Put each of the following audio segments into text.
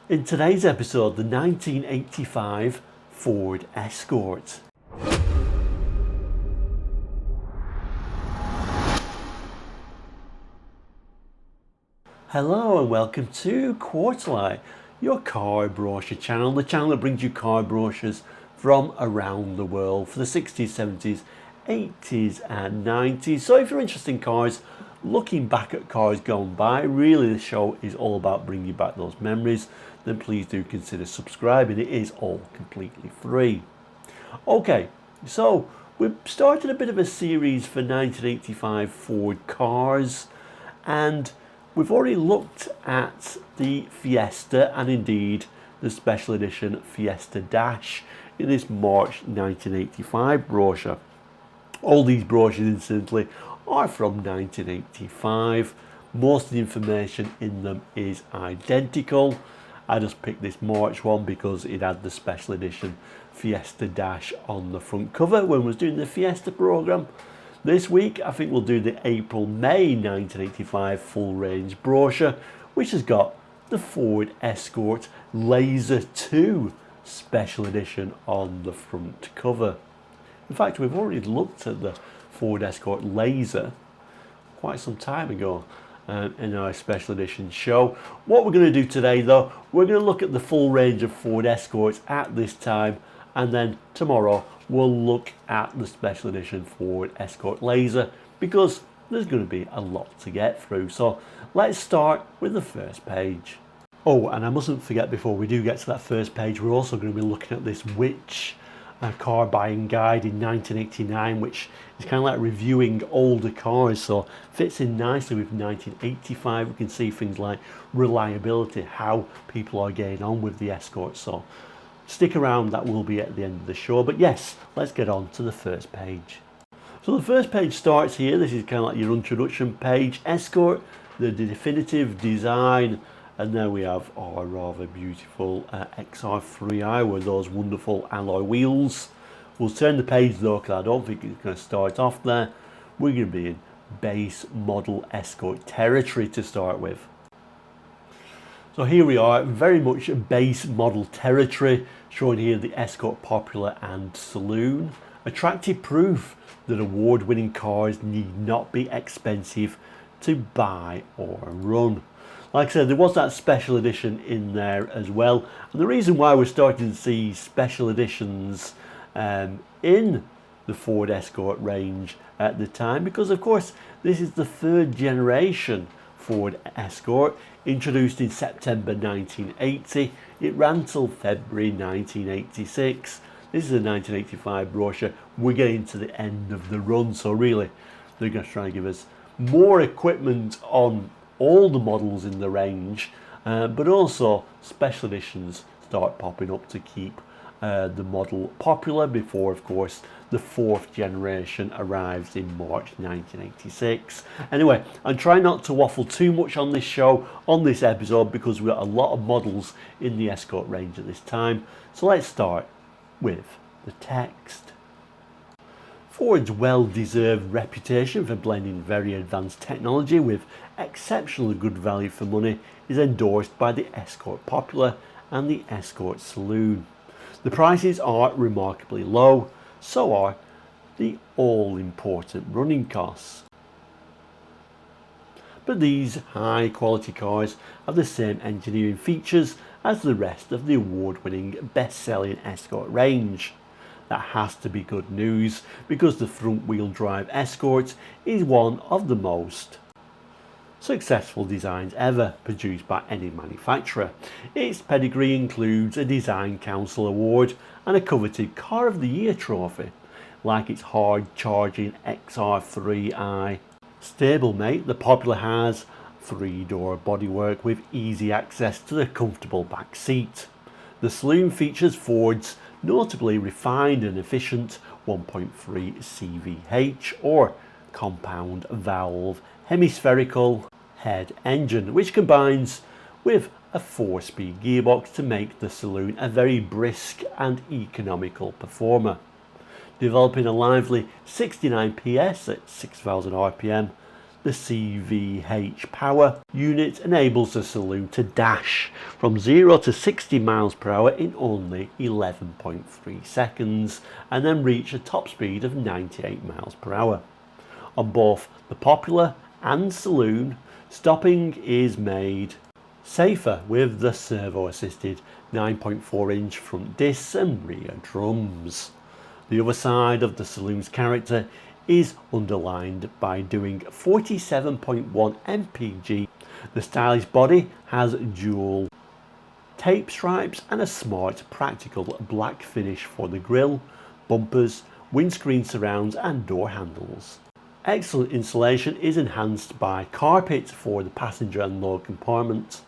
In today's episode, the 1985 Ford Escort. Hello and welcome to Quarterly, your car brochure channel, the channel that brings you car brochures from around the world for the 60s, 70s, 80s and 90s. So if you're interested in cars, looking back at cars gone by, really the show is all about bringing back those memories, then please do consider subscribing. It is all completely free. Okay, so we've started a bit of a series for 1985 Ford cars, and we've already looked at the Fiesta and indeed the special edition Fiesta Dash in this March 1985 brochure. All these brochures, incidentally, are from 1985. Most of the information in them is identical. I just picked this March one because it had the special edition Fiesta Dash on the front cover when we was doing the Fiesta program. This week I think we'll do the April-May 1985 full range brochure, which has got the Ford Escort Laser 2 special edition on the front cover. In fact, we've already looked at the Ford Escort Laser quite some time ago in our special edition show. What we're going to do today though, we're going to look at the full range of Ford Escorts at this time, and then tomorrow we'll look at the special edition Ford Escort Laser because there's going to be a lot to get through. So let's start with the first page. Oh, and I mustn't forget, before we do get to that first page, we're also going to be looking at this Which car buying guide in 1989, which is kind of like reviewing older cars, so fits in nicely with 1985. We can see things like reliability, how people are getting on with the Escort. So stick around, that will be at the end of the show. But yes, let's get on to the first page. So the first page starts here. This is kind of like your introduction page. Escort, the definitive design. And then we have our rather beautiful XR3i with those wonderful alloy wheels. We'll turn the page though, because I don't think it's going to start off there. We're going to be in base model Escort territory to start with. So here we are, very much base model territory, showing here the Escort Popular and Saloon. Attractive proof that award-winning cars need not be expensive to buy or run. Like I said, there was that special edition in there as well. And the reason why we're starting to see special editions in the Ford Escort range at the time, because of course this is the third generation Ford Escort, introduced in September 1980. It ran till February 1986. This is a 1985 brochure. We're getting to the end of the run, so really they're going to try and give us more equipment on all the models in the range, but also special editions start popping up to keep the model popular before, of course, the fourth generation arrives in March 1986. Anyway, I'm trying not to waffle too much on this show, on this episode, because we've got a lot of models in the Escort range at this time. So let's start with the text. Ford's well-deserved reputation for blending very advanced technology with exceptionally good value for money is endorsed by the Escort Popular and the Escort Saloon. The prices are remarkably low, so are the all-important running costs. But these high-quality cars have the same engineering features as the rest of the award-winning best-selling Escort range. That has to be good news, because the front-wheel drive Escort is one of the most successful designs ever produced by any manufacturer. Its pedigree includes a Design Council Award and a coveted Car of the Year trophy, like its hard-charging XR3i. Stablemate, the Popular has three-door bodywork with easy access to the comfortable back seat. The Saloon features Ford's notably refined and efficient 1.3 CVH or compound valve hemispherical head engine, which combines with a 4-speed gearbox to make the Saloon a very brisk and economical performer. Developing a lively 69 PS at 6,000 RPM, The CVH power unit enables the Saloon to dash from 0 to 60 miles per hour in only 11.3 seconds and then reach a top speed of 98 miles per hour. On both the Popular and Saloon, stopping is made safer with the servo-assisted 9.4-inch front discs and rear drums. The other side of the Saloon's character is underlined by doing 47.1 mpg. The stylish body has dual tape stripes and a smart practical black finish for the grille, bumpers, windscreen surrounds and door handles. Excellent insulation is enhanced by carpet for the passenger and load compartment.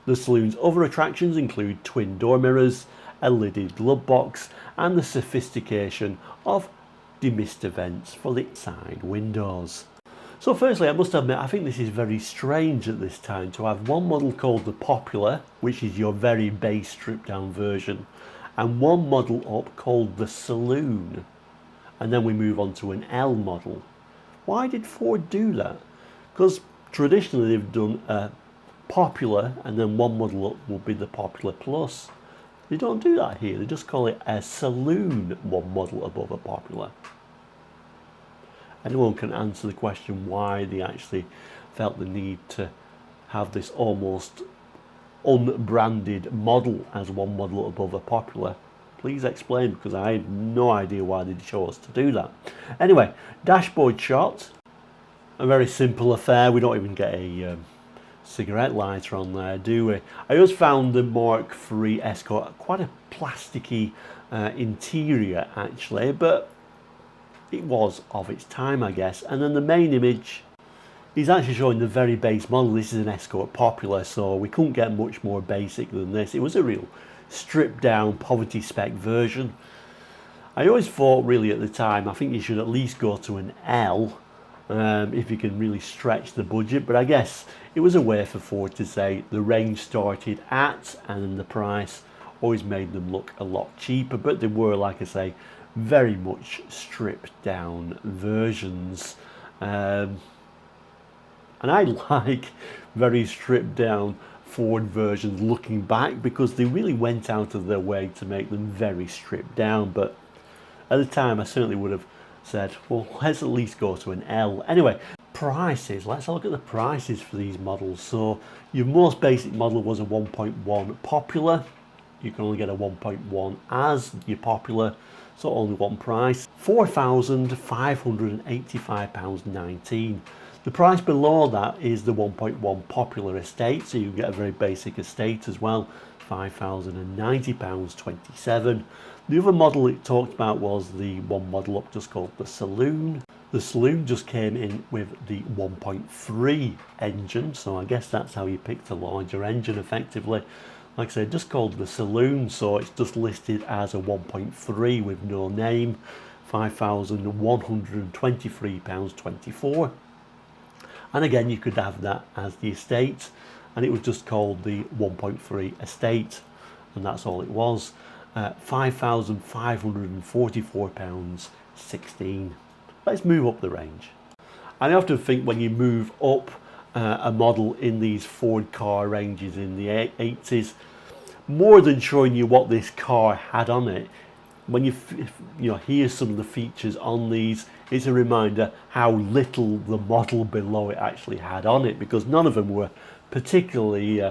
The Saloon's other attractions include twin door mirrors, a lidded glove box and the sophistication of demist vents for the side windows. So firstly, I must admit, I think this is very strange at this time to have one model called the Popular, which is your very base stripped down version, and one model up called the Saloon, and then we move on to an L model. Why did Ford do that? Because traditionally they've done a Popular and then one model up will be the Popular Plus. They don't do that here, they just call it a Saloon, one model above a Popular. Anyone can answer the question why they actually felt the need to have this almost unbranded model as one model above a Popular. Please explain, because I had no idea why they chose to do that. Anyway, dashboard shot, a very simple affair. We don't even get a cigarette lighter on there, do we? I just found the Mk3 Escort quite a plasticky interior actually, but it was of its time, I guess. And then the main image is actually showing the very base model. This is an Escort Popular, so we couldn't get much more basic than this. It was a real stripped down poverty spec version. I always thought really at the time, I think you should at least go to an L if you can really stretch the budget, but I guess it was a way for Ford to say the range started at, and the price always made them look a lot cheaper, but they were, like I say, very much stripped down versions. And I like very stripped down Ford versions looking back, because they really went out of their way to make them very stripped down. But at the time I certainly would have said, well, let's at least go to an L. Anyway, prices, let's have a look at the prices for these models. So your most basic model was a 1.1 Popular. You can only get a 1.1 as your Popular, so only one price, £4,585.19. The price below that is the 1.1 Popular Estate, so you get a very basic estate as well, £5,090.27. The other model it talked about was the one model up just called the Saloon. The Saloon just came in with the 1.3 engine, so I guess that's how you picked a larger engine effectively. Like I said, just called the Saloon, so it's just listed as a 1.3 with no name, £5,123.24. And again, you could have that as the Estate, and it was just called the 1.3 Estate, and that's all it was. £5,544.16. Let's move up the range. And I often think when you move up a model in these Ford car ranges in the 80s, more than showing you what this car had on it, when you hear some of the features on these, it's a reminder how little the model below it actually had on it, because none of them were particularly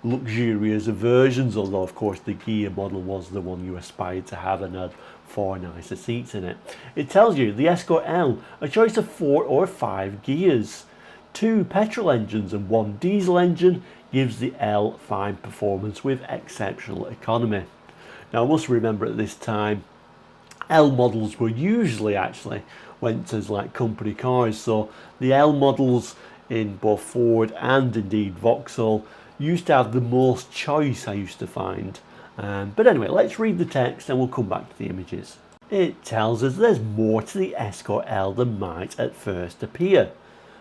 luxurious versions, although of course the Ghia model was the one you aspired to have and had far nicer seats in it. It tells you the Escort L, a choice of 4 or 5 gears, 2 petrol engines and 1 diesel engine, gives the L fine performance with exceptional economy. Now I must remember at this time L models were usually actually went as like company cars, so the L models in both Ford and indeed Vauxhall used to have the most choice, I used to find. But anyway, let's read the text and we'll come back to the images. It tells us there's more to the Escort L than might at first appear.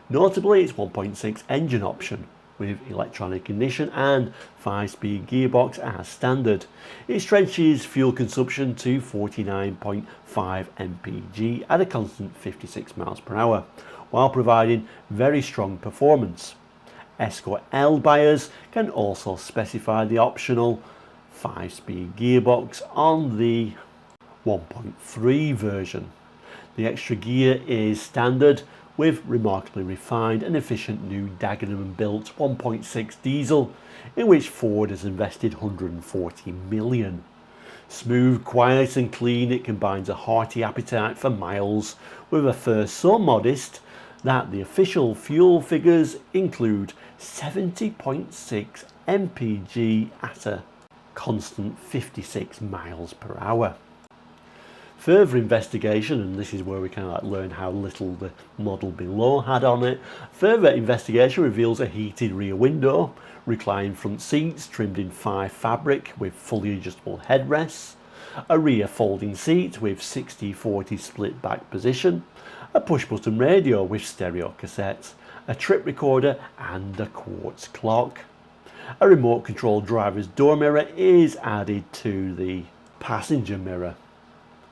Notably, its 1.6 engine option with electronic ignition and 5-speed gearbox as standard. It stretches fuel consumption to 49.5 mpg at a constant 56 miles per hour. while providing very strong performance. Escort L buyers can also specify the optional 5-speed gearbox on the 1.3 version. The extra gear is standard with remarkably refined and efficient new Dagenham built 1.6 diesel in which Ford has invested 140 million. Smooth, quiet and clean, it combines a hearty appetite for miles with a fare so modest that the official fuel figures include 70.6 mpg at a constant 56 miles per hour. Further investigation, and this is where we kind of learn how little the model below had on it. Further investigation reveals a heated rear window, reclined front seats trimmed in 5 fabric with fully adjustable headrests, a rear folding seat with 60-40 split back position, a push button radio with stereo cassettes, a trip recorder and a quartz clock. A remote control driver's door mirror is added to the passenger mirror.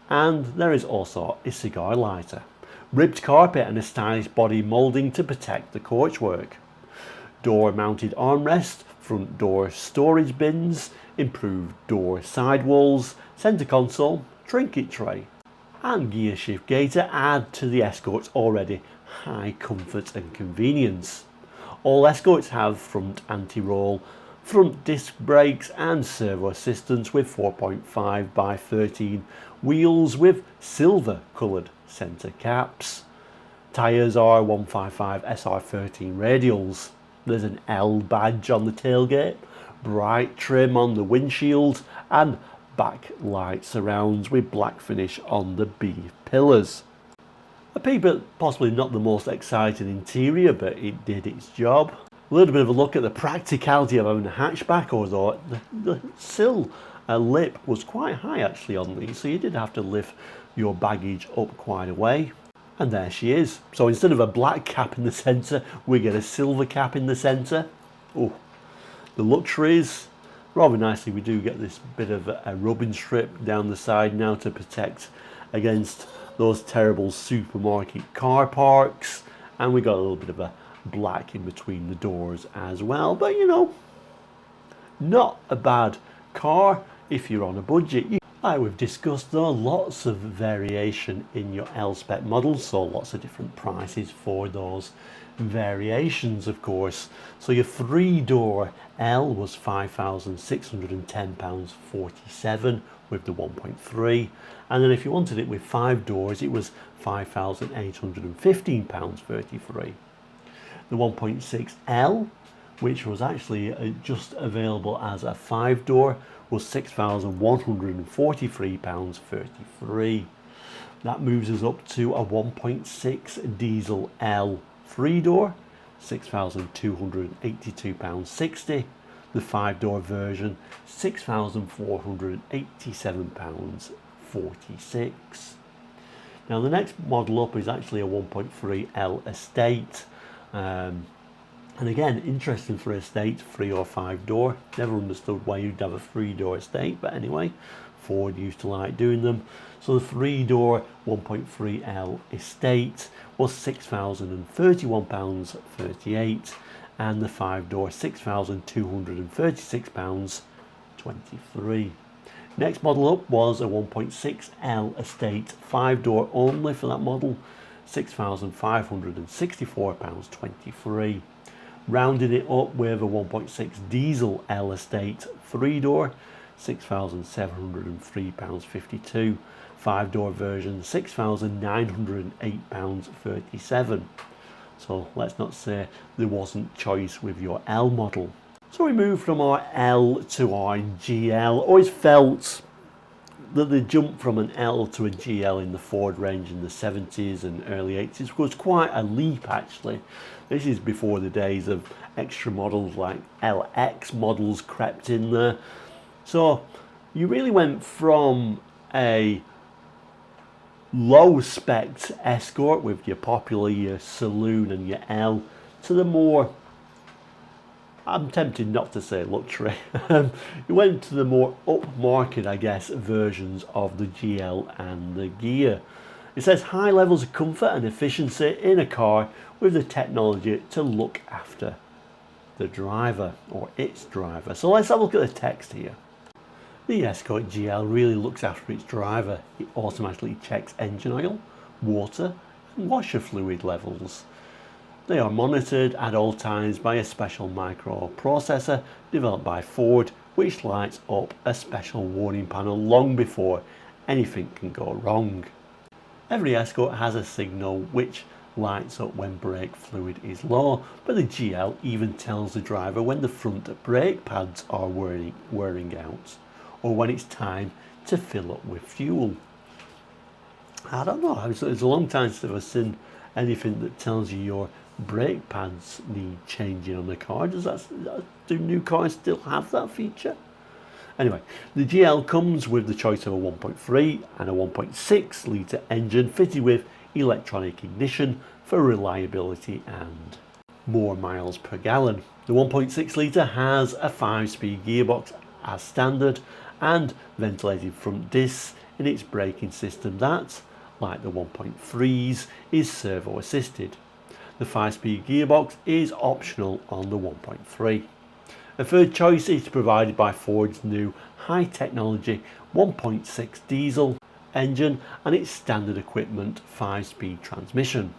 And there is also a cigar lighter, ribbed carpet and a stylish body moulding to protect the coachwork, door mounted armrest, front door storage bins, improved door sidewalls, centre console, trinket tray and gear shift gaiter add to the Escort's already high comfort and convenience. All Escorts have front anti-roll, front disc brakes and servo assistance with 4.5 by 13 wheels with silver coloured centre caps. Tyres are 155 SR13 radials. There's an L badge on the tailgate, bright trim on the windshield and backlight surrounds with black finish on the B pillars. A peep at possibly not the most exciting interior, but it did its job. A little bit of a look at the practicality of owning a hatchback, although the sill lip was quite high actually on these, so you did have to lift your baggage up quite a way. And there she is. So instead of a black cap in the centre, we get a silver cap in the centre. Oh, the luxuries. Rather nicely, we do get this bit of a rubbing strip down the side now to protect against those terrible supermarket car parks. And we got a little bit of a black in between the doors as well. But you know, not a bad car if you're on a budget. Like we've discussed though, lots of variation in your L-spec models, so lots of different prices for those variations of course. So your 3-door L was £5,610.47 with the 1.3, and then if you wanted it with 5 doors it was £5,815.33. The 1.6L, which was actually just available as a 5-door, was £6,143.33. That moves us up to a 1.6 diesel L 3-door, £6,282.60. The 5-door version, £6,487.46. Now the next model up is actually a 1.3 L Estate. And again, interesting for estate, 3 or 5 door. Never understood why you'd have a 3-door estate, but anyway, Ford used to like doing them. So the 3-door 1.3L estate was £6,031.38, and the 5-door £6,236.23. Next model up was a 1.6L estate, 5-door only for that model, £6,564.23. Rounding it up with a 1.6 diesel L estate 3-door, £6,703.52. 5-door version, £6,908.37. So let's not say there wasn't choice with your L model. So we move from our L to our GL. Always felt that the jump from an L to a GL in the Ford range in the 70s and early 80s was quite a leap actually. This is before the days of extra models like LX models crept in there. So you really went from a low spec Escort with your popular, your Saloon and your L, to the more, I'm tempted not to say luxury, you went to the more upmarket, I guess, versions of the GL and the Ghia. It says high levels of comfort and efficiency in a car with the technology to look after the driver or its driver. So let's have a look at the text here. The Escort GL really looks after its driver. It automatically checks engine oil, water and washer fluid levels. They are monitored at all times by a special microprocessor developed by Ford, which lights up a special warning panel long before anything can go wrong. Every Escort has a signal which lights up when brake fluid is low, but the GL even tells the driver when the front brake pads are wearing out, or when it's time to fill up with fuel. I don't know, it's a long time since I've seen anything that tells you your brake pads need changing on the car. Do new cars still have that feature? Anyway, the GL comes with the choice of a 1.3 and a 1.6 litre engine fitted with electronic ignition for reliability and more miles per gallon. The 1.6 litre has a 5-speed gearbox as standard and ventilated front discs in its braking system that, like the 1.3s, is servo assisted. The 5-speed gearbox is optional on the 1.3. A third choice is provided by Ford's new high technology 1.6 diesel engine and its standard equipment 5-speed transmission.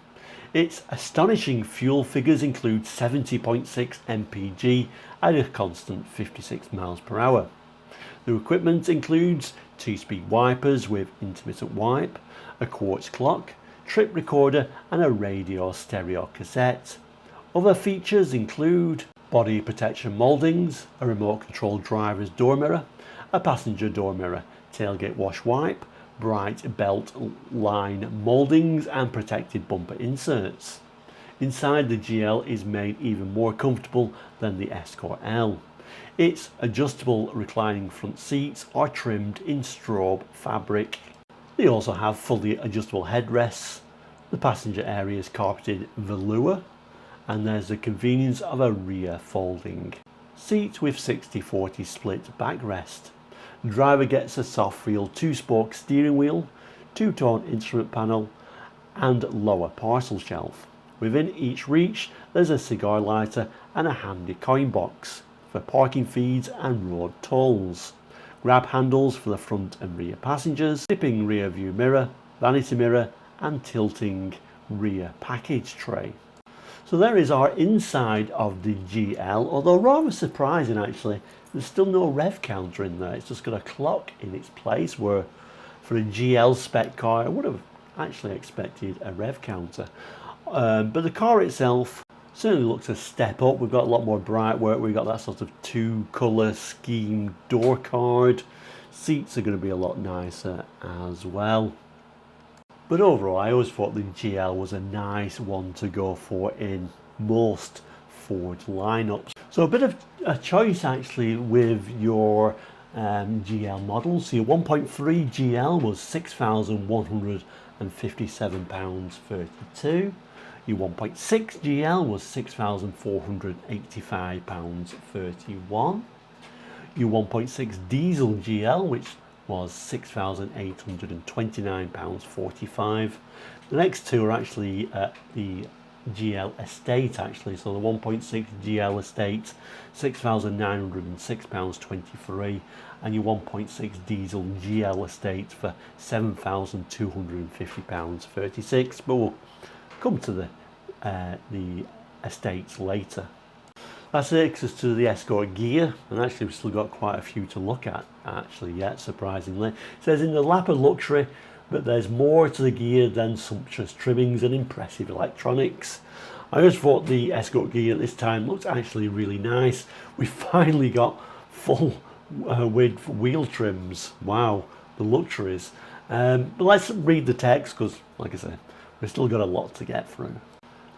Its astonishing fuel figures include 70.6 mpg at a constant 56 miles per hour. The equipment includes 2-speed wipers with intermittent wipe, a quartz clock, trip recorder and a radio stereo cassette. Other features include body protection mouldings, a remote control driver's door mirror, a passenger door mirror, tailgate wash wipe, bright belt line mouldings and protected bumper inserts. Inside, the GL is made even more comfortable than the Escort L. Its adjustable reclining front seats are trimmed in strobe fabric. They also have fully adjustable headrests. The passenger area is carpeted velour, and there's the convenience of a rear folding seat with 60/40 split backrest. The driver gets a soft feel 2-spoke steering wheel, 2-tone instrument panel and lower parcel shelf. Within each reach there's a cigar lighter and a handy coin box for parking fees and road tolls. Grab handles for the front and rear passengers, dipping rear view mirror, vanity mirror and tilting rear package tray. So there is our inside of the GL, although rather surprising actually, there's still no rev counter in there. It's just got a clock in its place, where for a GL spec car I would have actually expected a rev counter. But the car itself certainly looks a step up. We've got a lot more bright work, we've got that sort of 2-colour scheme door card. Seats are going to be a lot nicer as well. But overall, I always thought the GL was a nice one to go for in most Ford lineups. So a bit of a choice actually with your GL models. So your 1.3 GL was £6,157.32. Your 1.6 GL was £6,485.31. Your 1.6 diesel GL, which was £6,829.45. The next two are actually the GL Estate actually. So the 1.6 GL Estate, £6,906.23, and your 1.6 diesel GL Estate for £7,250.36. But we'll come to the estates later. That takes us to the Escort Ghia, and actually we've still got quite a few to look at actually yet, surprisingly. It says in the lap of luxury, but there's more to the Ghia than sumptuous trimmings and impressive electronics. I just thought the Escort Ghia at this time looked actually really nice. We finally got full width wheel trims. Wow, the luxuries. But let's read the text because, like I said, we've still got a lot to get through.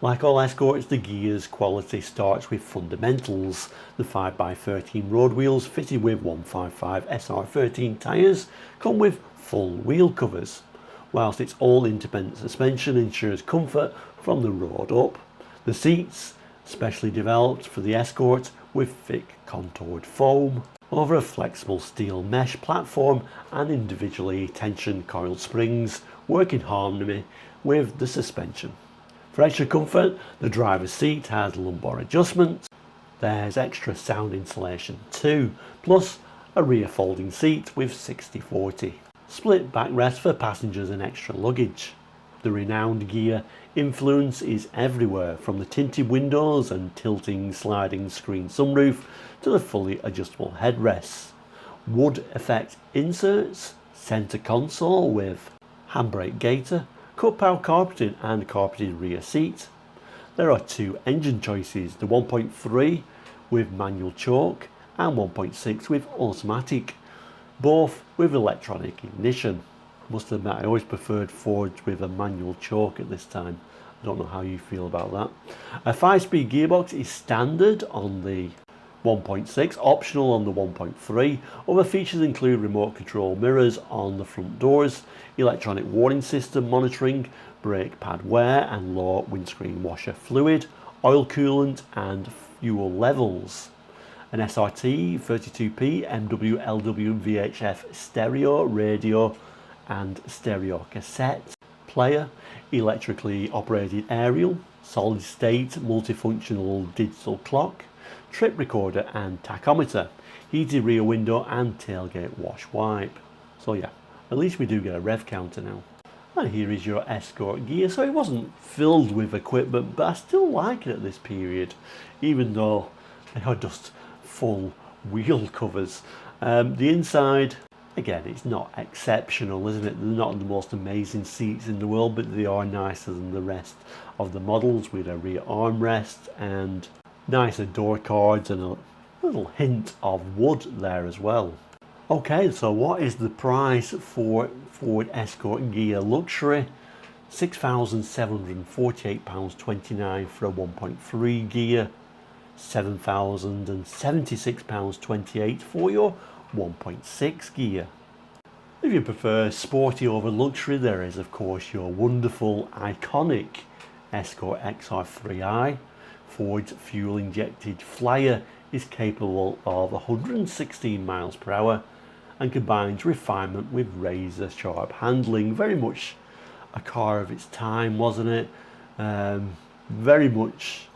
Like all Escorts, the Ghia's quality starts with fundamentals. The 5x13 road wheels fitted with 155 SR13 tyres come with full wheel covers, whilst its all-independent suspension ensures comfort from the road up. The seats, specially developed for the Escort, with thick contoured foam over a flexible steel mesh platform, and individually tension coiled springs work in harmony with the suspension. For extra comfort, the driver's seat has lumbar adjustment. There's extra sound insulation too, plus a rear folding seat with 60/40. Split backrest for passengers and extra luggage. The renowned Ghia influence is everywhere, from the tinted windows and tilting sliding screen sunroof to the fully adjustable headrests. Wood effect inserts, centre console with handbrake gaiter, cut-power carpeting and carpeted rear seat. There are two engine choices, the 1.3 with manual choke and 1.6 with automatic, both with electronic ignition. Must admit, I always preferred Fords with a manual choke at this time. I don't know how you feel about that. A 5-speed gearbox is standard on the 1.6, optional on the 1.3. Other features include remote control mirrors on the front doors, electronic warning system monitoring, brake pad wear and low windscreen washer fluid, oil coolant and fuel levels. An SRT 32p MW LW VHF stereo radio and stereo cassette player, electrically operated aerial, solid state multifunctional digital clock, trip recorder and tachometer, heated rear window and tailgate wash wipe. So yeah, at least we do get a rev counter now. And here is your Escort Ghia. So it wasn't filled with equipment, but I still like it at this period, even though they are just full wheel covers. The inside, again, it's not exceptional, isn't it? They're not the most amazing seats in the world, but they are nicer than the rest of the models, with a rear armrest and nicer door cards and a little hint of wood there as well. Okay, so what is the price for Ford Escort Ghia Luxury? £6,748.29 for a 1.3 Ghia, £7,076.28 for your 1.6 Ghia. If you prefer sporty over luxury, there is of course your wonderful, iconic Escort XR3i. Ford's fuel-injected Flyer is capable of 116 miles per hour and combines refinement with razor-sharp handling. Very much a car of its time, wasn't it? Very much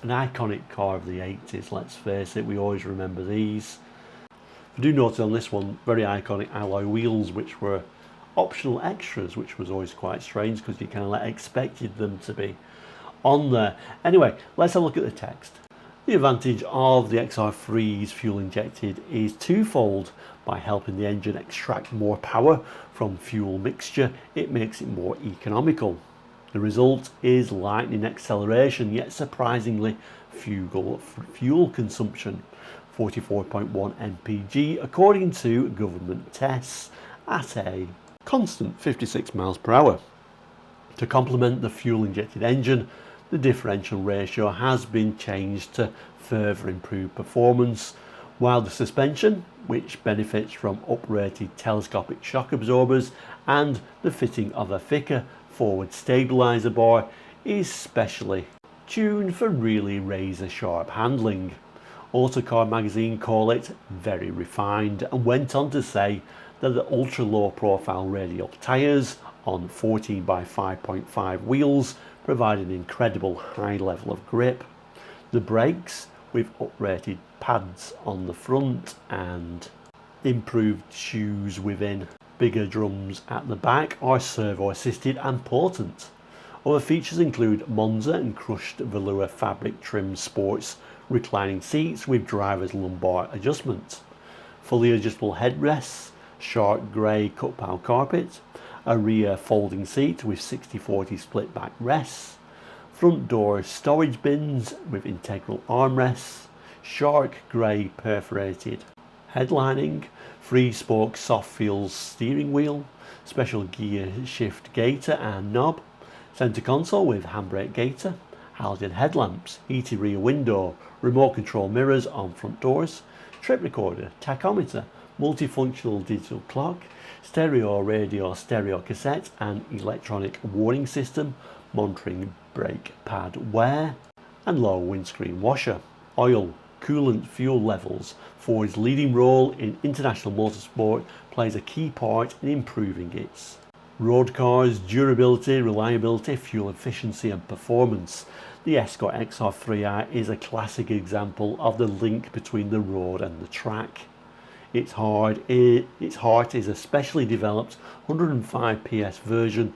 an iconic car of the 80s, let's face it, we always remember these. I do notice on this one, very iconic alloy wheels, which were optional extras, which was always quite strange because you kind of expected them to be on there. Anyway, let's have a look at the text. The advantage of the XR3's fuel injected is twofold. By helping the engine extract more power from fuel mixture, it makes it more economical. The result is lightning acceleration, yet surprisingly fuel consumption, 44.1 mpg according to government tests, at a constant 56 miles per hour. To complement the fuel injected engine, the differential ratio has been changed to further improve performance, while the suspension, which benefits from uprated telescopic shock absorbers and the fitting of a thicker forward stabilizer bar, is specially tuned for really razor sharp handling. Autocar magazine call it very refined and went on to say that the ultra low profile radial tyres on 14 by 5.5 wheels provide an incredible high level of grip. The brakes, with uprated pads on the front and improved shoes within bigger drums at the back, are servo assisted and potent. Other features include Monza and crushed velour fabric trimmed sports reclining seats with driver's lumbar adjustment, fully adjustable headrests, sharp grey cut-power carpet, a rear folding seat with 60/40 split back rests, front door storage bins with integral armrests, shark grey perforated headlining, 3-spoke soft feel steering wheel, special gear shift gaiter and knob, centre console with handbrake gaiter, halogen headlamps, heated rear window, remote control mirrors on front doors, trip recorder, tachometer, multifunctional digital clock, stereo radio, stereo cassette and electronic warning system, monitoring brake pad wear and low windscreen washer, oil coolant fuel levels. Ford's leading role in international motorsport plays a key part in improving its road cars' durability, reliability, fuel efficiency and performance. The Escort XR3i is a classic example of the link between the road and the track. Its heart is a specially developed 105 PS version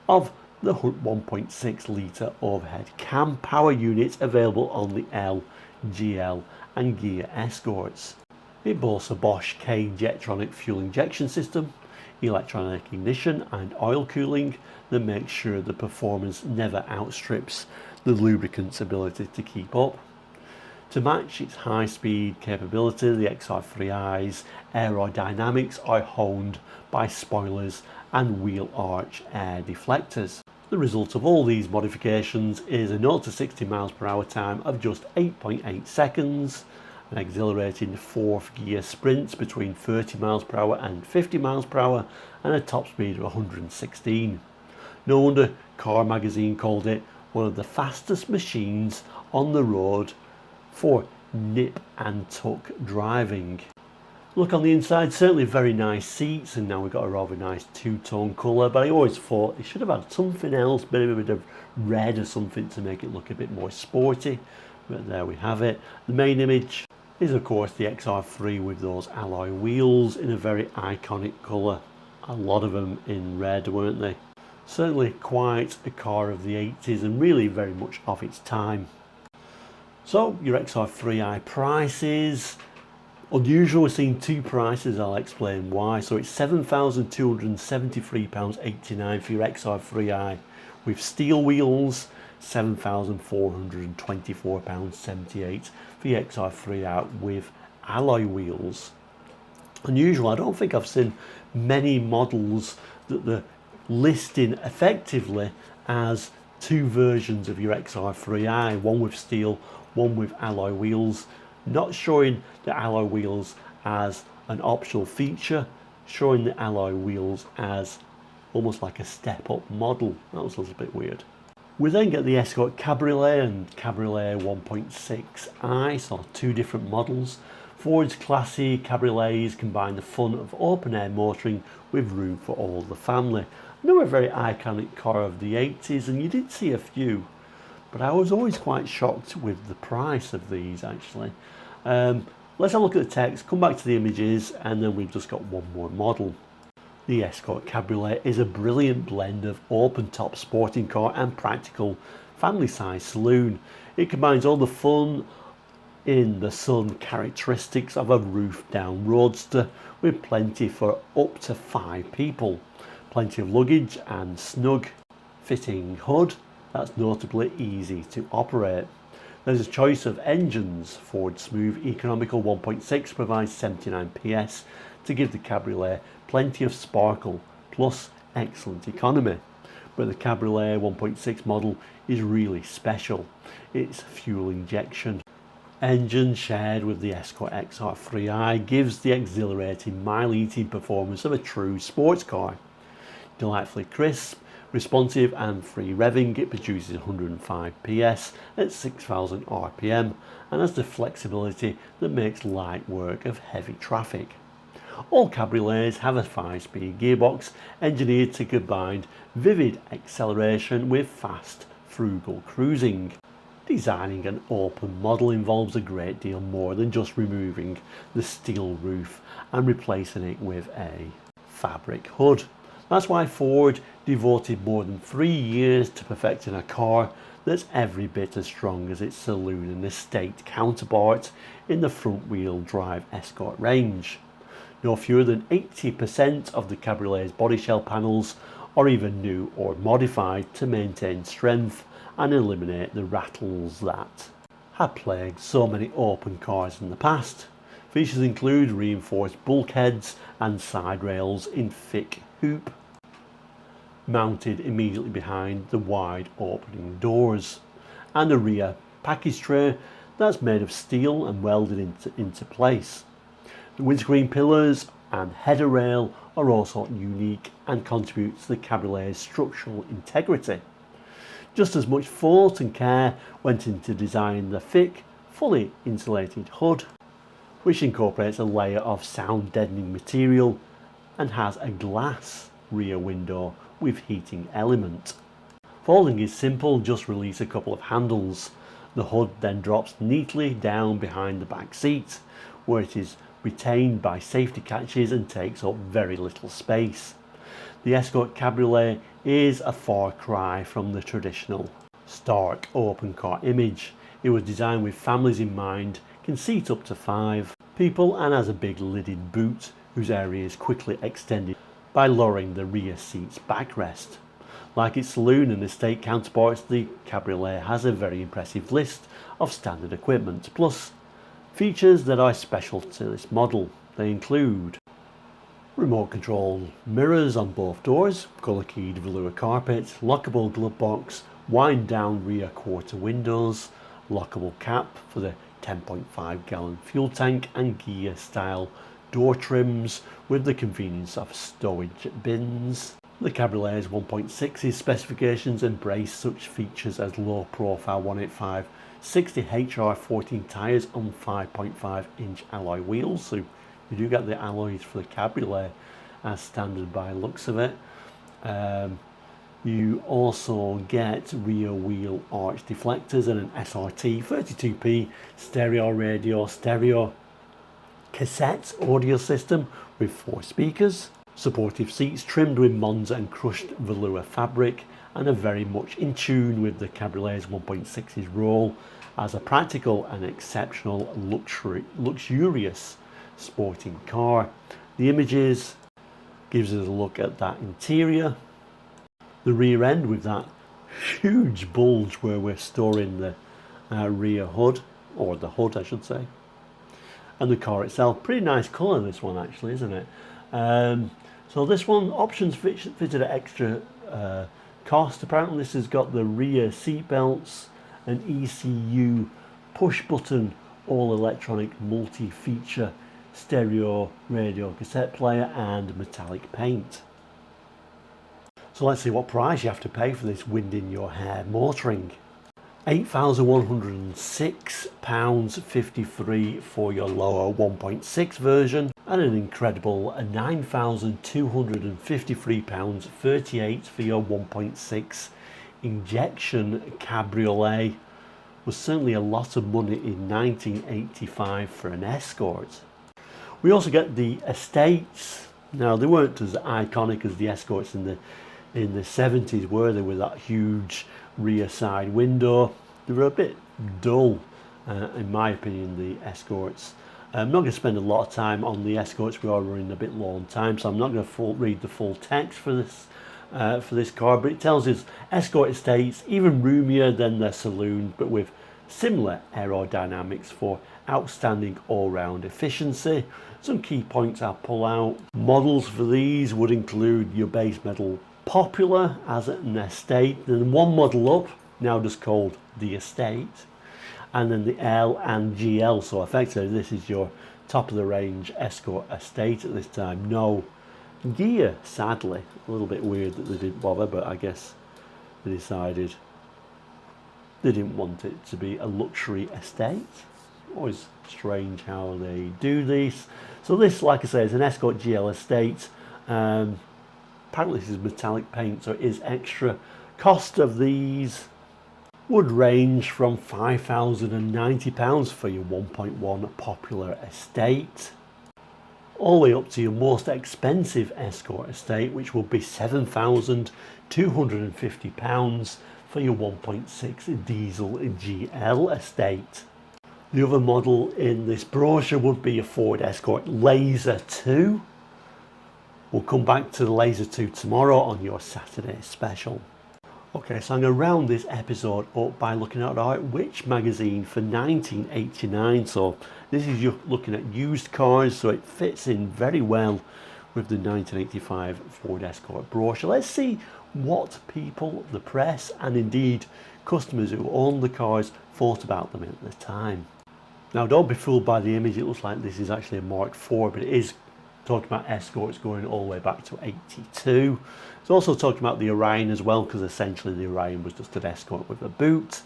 of the 1.6 litre overhead cam power unit available on the L, GL and Ghia Escorts. It boasts a Bosch K Jetronic fuel injection system, electronic ignition and oil cooling that makes sure the performance never outstrips the lubricant's ability to keep up. To match its high speed capability, the XR3i's aerodynamics are honed by spoilers and wheel arch air deflectors. The result of all these modifications is a 0 to 60 mph time of just 8.8 seconds, an exhilarating fourth gear sprint between 30 mph and 50 mph, and a top speed of 116. No wonder Car Magazine called it one of the fastest machines on the road for nip and tuck driving. Look on the inside, certainly very nice seats, and now we've got a rather nice two-tone colour, but I always thought it should have had something else, maybe a bit of red or something to make it look a bit more sporty, but there we have it. The main image is of course the XR3 with those alloy wheels in a very iconic colour. A lot of them in red, weren't they? Certainly quite a car of the 80s and really very much of its time. So your XR3i prices. Unusual, we're seeing two prices, I'll explain why. So it's £7,273.89 for your XR3i with steel wheels, £7,424.78 for your XR3i with alloy wheels. Unusual, I don't think I've seen many models that the listing effectively as two versions of your XR3i, one with steel, one with alloy wheels, not showing the alloy wheels as an optional feature, showing the alloy wheels as almost like a step-up model. That was a little bit weird. We then get the Escort Cabriolet and Cabriolet 1.6i, so two different models. Ford's classy cabriolets combine the fun of open-air motoring with room for all the family. Another very iconic car of the 80s, and you did see a few, but I was always quite shocked with the price of these actually. Let's have a look at the text, come back to the images, and then we've just got one more model. The Escort Cabriolet is a brilliant blend of open-top sporting car and practical family-size saloon. It combines all the fun in the sun characteristics of a roof-down roadster with plenty for up to 5 people. Plenty of luggage and snug fitting hood that's notably easy to operate. There's a choice of engines. Ford Smooth Economical 1.6 provides 79 PS to give the Cabriolet plenty of sparkle plus excellent economy. But the Cabriolet 1.6 model is really special. Its fuel injection engine shared with the Escort XR3i gives the exhilarating mile-eating performance of a true sports car. Delightfully crisp, responsive and free revving, it produces 105 PS at 6,000 RPM and has the flexibility that makes light work of heavy traffic. All cabriolets have a 5-speed gearbox engineered to combine vivid acceleration with fast, frugal cruising. Designing an open model involves a great deal more than just removing the steel roof and replacing it with a fabric hood. That's why Ford devoted more than 3 years to perfecting a car that's every bit as strong as its saloon and estate counterpart in the front-wheel drive Escort range. No fewer than 80% of the Cabriolet's body shell panels are either new or modified to maintain strength and eliminate the rattles that have plagued so many open cars in the past. Features include reinforced bulkheads and side rails in thick hoop, mounted immediately behind the wide opening doors, and a rear package tray that's made of steel and welded into place. The windscreen pillars and header rail are also unique and contribute to the Cabriolet's structural integrity. Just as much thought and care went into designing the thick fully insulated hood, which incorporates a layer of sound deadening material and has a glass rear window with heating element. Folding is simple, just release a couple of handles. The hood then drops neatly down behind the back seat, where it is retained by safety catches and takes up very little space. The Escort Cabriolet is a far cry from the traditional stark open car image. It was designed with families in mind, can seat up to 5 people and has a big lidded boot whose area is quickly extended by lowering the rear seat's backrest. Like its Saloon and estate counterparts, the Cabriolet has a very impressive list of standard equipment, plus features that are special to this model. They include remote control mirrors on both doors, colour keyed velour carpet, lockable glove box, wind down rear quarter windows, lockable cap for the 10.5 gallon fuel tank, and Ghia style door trims with the convenience of stowage bins. The Cabriolet's 1.6's specifications embrace such features as low profile 185 60 HR14 tyres on 5.5 inch alloy wheels, so you do get the alloys for the Cabriolet as standard by looks of it. You also get rear wheel arch deflectors and an SRT 32p stereo radio, stereo cassette audio system with 4 speakers, supportive seats trimmed with Monza and crushed velour fabric, and are very much in tune with the Cabriolet's 1.6's role as a practical and exceptional luxurious sporting car. The images gives us a look at that interior. The rear end with that huge bulge where we're storing the rear hood, or the hood I should say. And the car itself, pretty nice colour this one actually, isn't it? So this one, options fitted at extra cost. Apparently this has got the rear seat belts, an ECU push button, all electronic multi-feature stereo radio cassette player and metallic paint. So let's see what price you have to pay for this wind in your hair motoring. £8,106.53 for your lower 1.6 version, and an incredible £9,253.38 for your 1.6 injection Cabriolet. Was certainly a lot of money in 1985 for an Escort. We also get the Estates. Now they weren't as iconic as the Escorts in the 70s, were they, with that huge rear side window. They were a bit dull in my opinion, the Escorts. I'm not going to spend a lot of time on the Escorts, we are running a bit low on time, so I'm not going to read the full text for this car, but it tells us Escort Estates even roomier than their Saloon, but with similar aerodynamics for outstanding all-round efficiency. Some key points I'll pull out. Models for these would include your base model Popular as an Estate, then one model up, now just called the Estate, and then the L and GL. So effectively this is your top of the range Escort Estate at this time. No Ghia, sadly. A little bit weird that they didn't bother, but I guess they decided they didn't want it to be a luxury estate. Always strange how they do this. So this, like I say, is an Escort GL Estate. Apparently this is metallic paint, so it is extra. Cost of these would range from £5,090 for your 1.1 Popular Estate, all the way up to your most expensive Escort Estate, which will be £7,250 for your 1.6 Diesel GL Estate. The other model in this brochure would be a Ford Escort Laser 2. We'll come back to the Laser 2 tomorrow on your Saturday special. Okay, so I'm going to round this episode up by looking at our Which magazine for 1989. So this is you looking at used cars, so it fits in very well with the 1985 Ford Escort brochure. Let's see what people, the press, and indeed customers who own the cars thought about them at the time. Now don't be fooled by the image, it looks like this is actually a Mark IV, but it is talking about Escorts going all the way back to 82. It's also talking about the Orion as well, because essentially the Orion was just an Escort with a boot.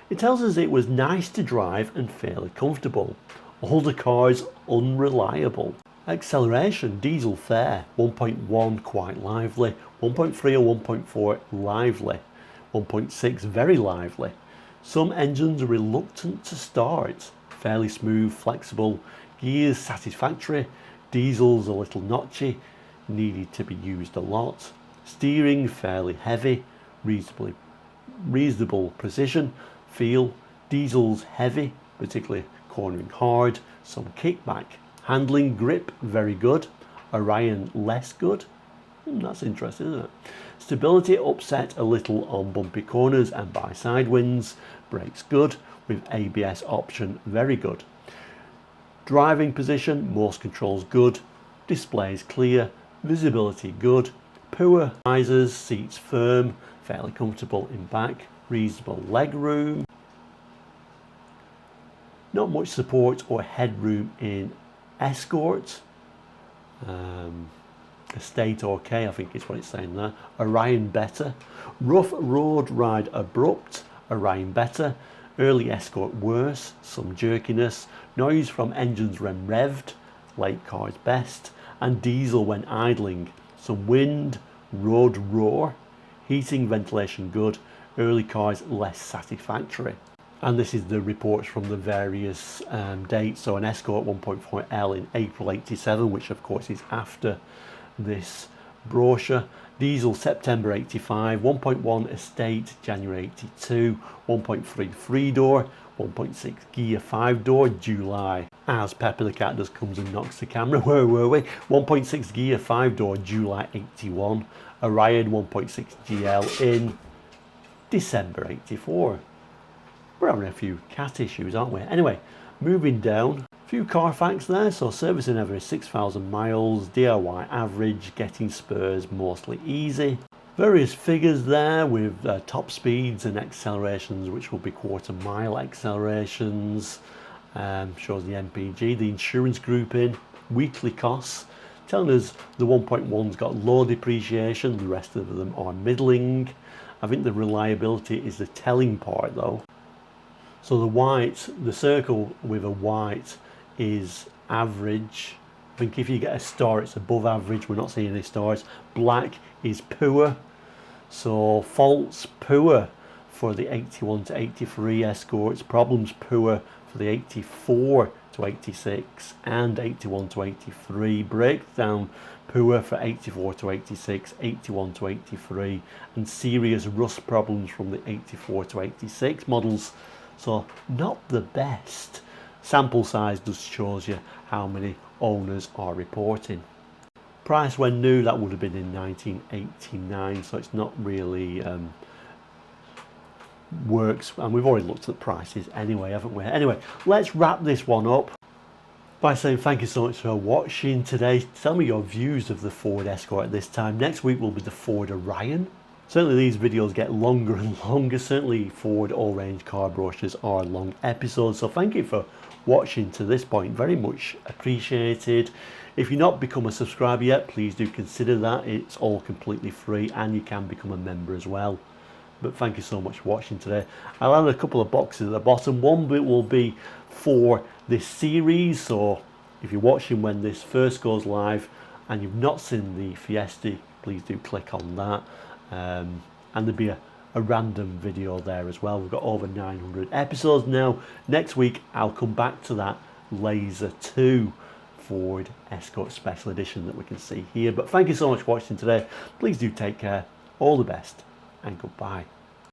It tells us it was nice to drive and fairly comfortable. Older cars unreliable. Acceleration, diesel fair, 1.1 quite lively, 1.3 or 1.4 lively, 1.6 very lively. Some engines are reluctant to start, fairly smooth, flexible, gears satisfactory, diesels a little notchy, needed to be used a lot, steering fairly heavy, reasonable precision, feel, diesels heavy, particularly cornering hard, some kickback. Handling grip very good, Orion less good. That's interesting, isn't it? Stability upset a little on bumpy corners and by side winds. Brakes good, with ABS option very good. Driving position, most controls good. Displays clear, visibility good. Poor risers, seats firm, fairly comfortable in back. Reasonable leg room. Not much support or headroom in Escort. Estate okay, I think is what it's saying there. Orion better. Rough road ride abrupt, Orion better. Early Escort worse, some jerkiness. Noise from engines when revved, late cars best. And diesel when idling. Some wind, road roar. Heating, ventilation good. Early cars less satisfactory. And this is the reports from the various dates. So an Escort 1.4L in April 87, which of course is after this brochure. Diesel September 85, 1.1 Estate January 82, 1.3 3-door, 1.6 Ghia 5-door July. As Pepper the Cat just comes and knocks the camera, where were we? 1.6 Ghia 5-door July 81, Orion 1.6 GL in December 84. We're having a few cat issues, aren't we? Anyway, moving down, a few car facts there. So servicing every 6,000 miles, DIY average, getting spares mostly easy. Various figures there with top speeds and accelerations, which will be quarter mile accelerations. Shows the MPG, the insurance grouping, weekly costs, telling us the 1.1's got low depreciation, the rest of them are middling. I think the reliability is the telling part though. So the white, the circle with a white is average. I think if you get a star, it's above average. We're not seeing any stars. Black is poor. So faults poor for the 81 to 83 Escorts. Problems poor for the 84 to 86 and 81 to 83. Breakdown poor for 84 to 86, 81 to 83. And serious rust problems from the 84 to 86 models. So not the best. Sample size just shows you how many owners are reporting. Price when new, that would have been in 1989, so it's not really works, and we've already looked at prices anyway, haven't we? Anyway, let's wrap this one up by saying thank you so much for watching today. Tell me your views of the Ford Escort at this time. Next week will be the Ford Orion. Certainly these videos get longer and longer. Certainly Ford all-range car brochures are long episodes. So thank you for watching to this point. Very much appreciated. If you've not become a subscriber yet, please do consider that. It's all completely free and you can become a member as well. But thank you so much for watching today. I'll add a couple of boxes at the bottom. One bit will be for this series. So if you're watching when this first goes live and you've not seen the Fiesta, please do click on that. And there'll be a random video there as well. We've got over 900 episodes now. Next week I'll come back to that Laser 2 Ford Escort Special Edition that we can see here. But thank you so much for watching today. Please do take care. All the best and goodbye.